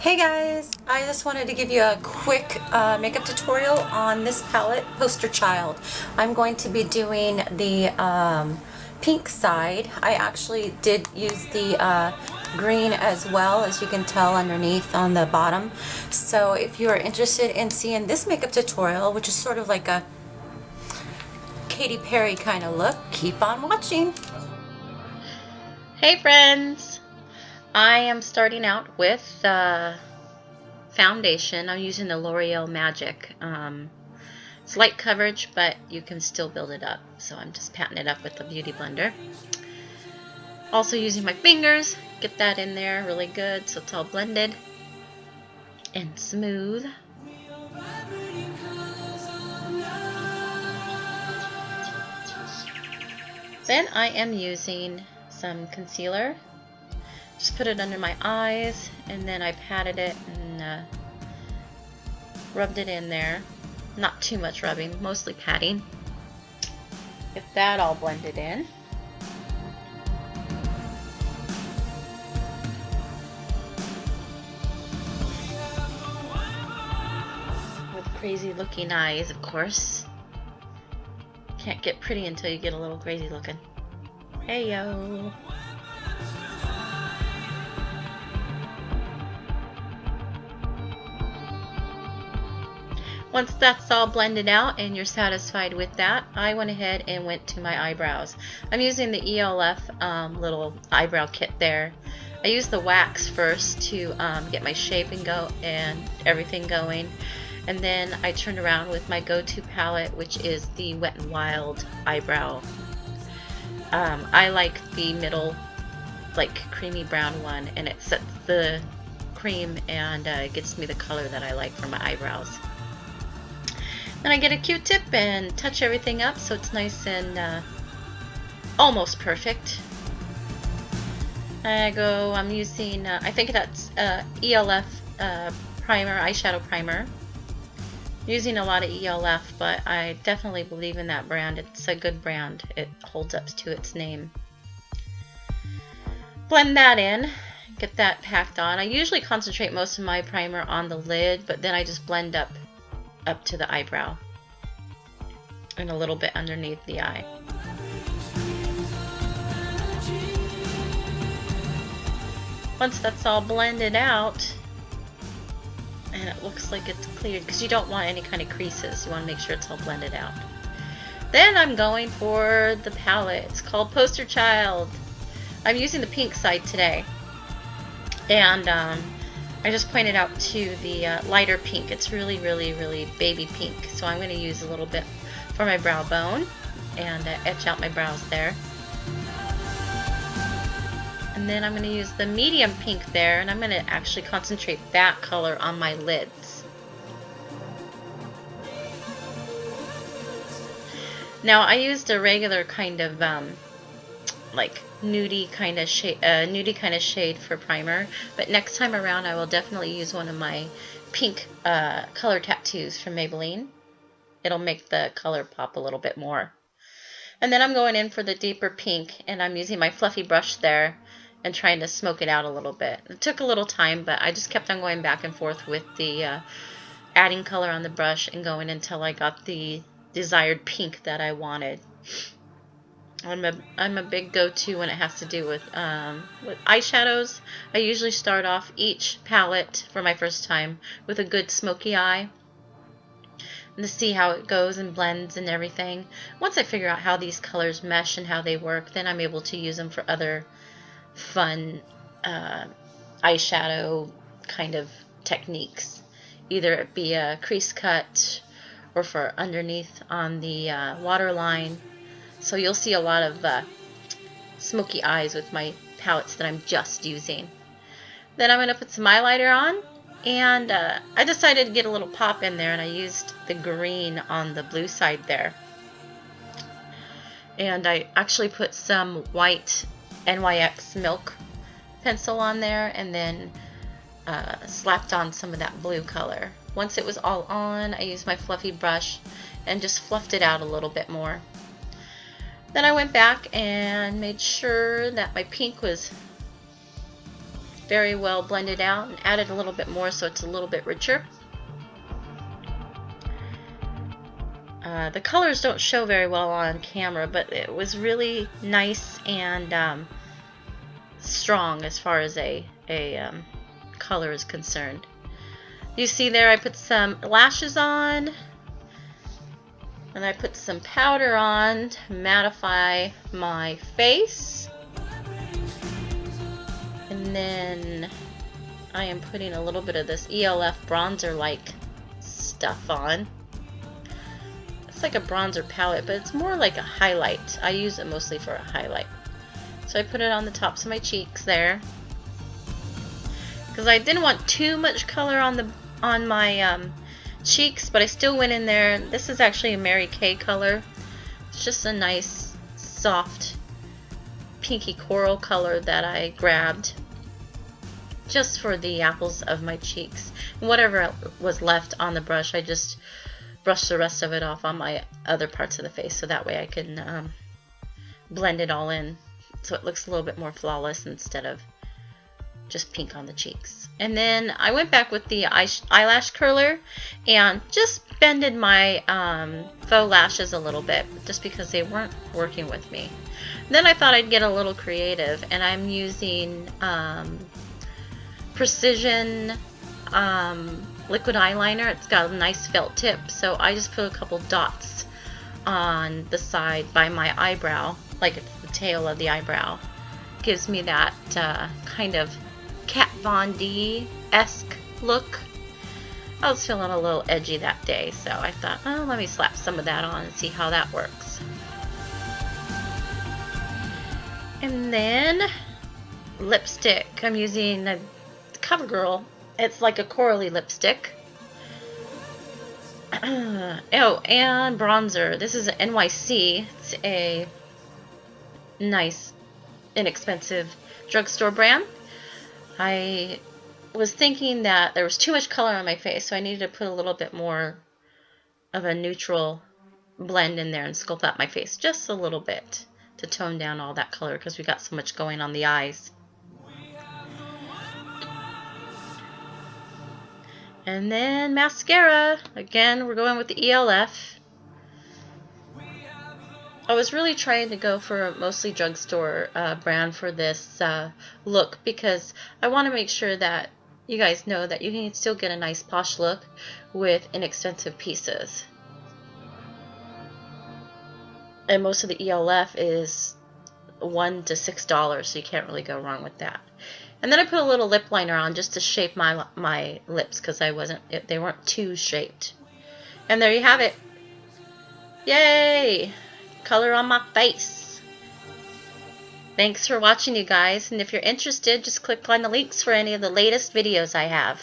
Hey guys, I just wanted to give you a quick makeup tutorial on this palette, Poster Child. I'm going to be doing the pink side. I actually did use the green as well, as you can tell underneath on the bottom. So if you are interested in seeing this makeup tutorial, which is sort of like a Katy Perry kind of look, keep on watching. Hey friends! I am starting out with foundation. I'm using the L'Oreal Magic. It's light coverage, but you can still build it up. So I'm just patting it up with the Beauty Blender. Also using my fingers, get that in there really good so it's all blended and smooth. Then I am using some concealer. Just put it under my eyes, and then I patted it and rubbed it in there. Not too much rubbing, mostly patting. Get that all blended in. With crazy looking eyes, of course. Can't get pretty until you get a little crazy looking. Hey yo! Once that's all blended out and you're satisfied with that, I went ahead and went to my eyebrows. I'm using the ELF little eyebrow kit there. I used the wax first to get my shape and everything going. And then I turned around with my go-to palette, which is the Wet n Wild eyebrow. I like the middle, like creamy brown one, and it sets the cream and gets me the color that I like for my eyebrows. Then I get a Q-tip and touch everything up so it's nice and almost perfect. I'm using, I think that's ELF primer, eyeshadow primer. I'm using a lot of ELF, but I definitely believe in that brand. It's a good brand. It holds up to its name. Blend that in, get that packed on. I usually concentrate most of my primer on the lid, but then I just blend up to the eyebrow and a little bit underneath the eye. Once that's all blended out and it looks like it's cleared, because you don't want any kind of creases, you want to make sure it's all blended out. Then I'm going for the palette. It's called Poster Child. I'm using the pink side today, and I just pointed out to the lighter pink. It's really baby pink. So I'm going to use a little bit for my brow bone and etch out my brows there. And then I'm going to use the medium pink there, and I'm going to actually concentrate that color on my lids. Now I used a regular kind of like nudie kind of shade for primer, but next time around I will definitely use one of my pink color tattoos from Maybelline. It'll make the color pop a little bit more. And then I'm going in for the deeper pink, and I'm using my fluffy brush there and trying to smoke it out a little bit. It took a little time, but I just kept on going back and forth with the adding color on the brush and going until I got the desired pink that I wanted. I'm a big go-to when it has to do with eyeshadows. I usually start off each palette for my first time with a good smoky eye, and to see how it goes and blends and everything. Once I figure out how these colors mesh and how they work, then I'm able to use them for other fun eyeshadow kind of techniques. Either it be a crease cut or for underneath on the waterline. So you'll see a lot of smoky eyes with my palettes that I'm just using. Then I'm going to put some highlighter on, and I decided to get a little pop in there, and I used the green on the blue side there. And I actually put some white NYX Milk pencil on there, and then slapped on some of that blue color. Once it was all on, I used my fluffy brush and just fluffed it out a little bit more. Then I went back and made sure that my pink was very well blended out, and added a little bit more so it's a little bit richer. The colors don't show very well on camera, but it was really nice and strong as far as a color is concerned. You see there I put some lashes on, and I put some powder on to mattify my face. And then I am putting a little bit of this ELF bronzer-like stuff on. It's like a bronzer palette, but it's more like a highlight. I use it mostly for a highlight. So I put it on the tops of my cheeks there, because I didn't want too much color on my cheeks, but I still went in there. This is actually a Mary Kay color. It's just a nice soft pinky coral color that I grabbed just for the apples of my cheeks. And whatever was left on the brush, I just brushed the rest of it off on my other parts of the face, so that way I can blend it all in so it looks a little bit more flawless instead of just pink on the cheeks. And then I went back with the eyelash curler and just bended my faux lashes a little bit, just because they weren't working with me. And then I thought I'd get a little creative, and I'm using Precision liquid eyeliner. It's got a nice felt tip, so I just put a couple dots on the side by my eyebrow, like it's the tail of the eyebrow. Gives me that kind of Kat Von D-esque look. I was feeling a little edgy that day, so I thought, oh, let me slap some of that on and see how that works. And then lipstick. I'm using the CoverGirl. It's like a corally lipstick. Oh, and bronzer. This is an NYC. It's a nice, inexpensive drugstore brand. I was thinking that there was too much color on my face, so I needed to put a little bit more of a neutral blend in there and sculpt out my face just a little bit to tone down all that color, because we got so much going on the eyes. And then mascara. Again, we're going with the ELF. I was really trying to go for a mostly drugstore brand for this look, because I want to make sure that you guys know that you can still get a nice posh look with inexpensive pieces. And most of the ELF is $1 to $6, so you can't really go wrong with that. And then I put a little lip liner on just to shape my lips, because they weren't too shaped. And there you have it. Yay! Color on my face. Thanks for watching, you guys. And if you're interested, just click on the links for any of the latest videos I have.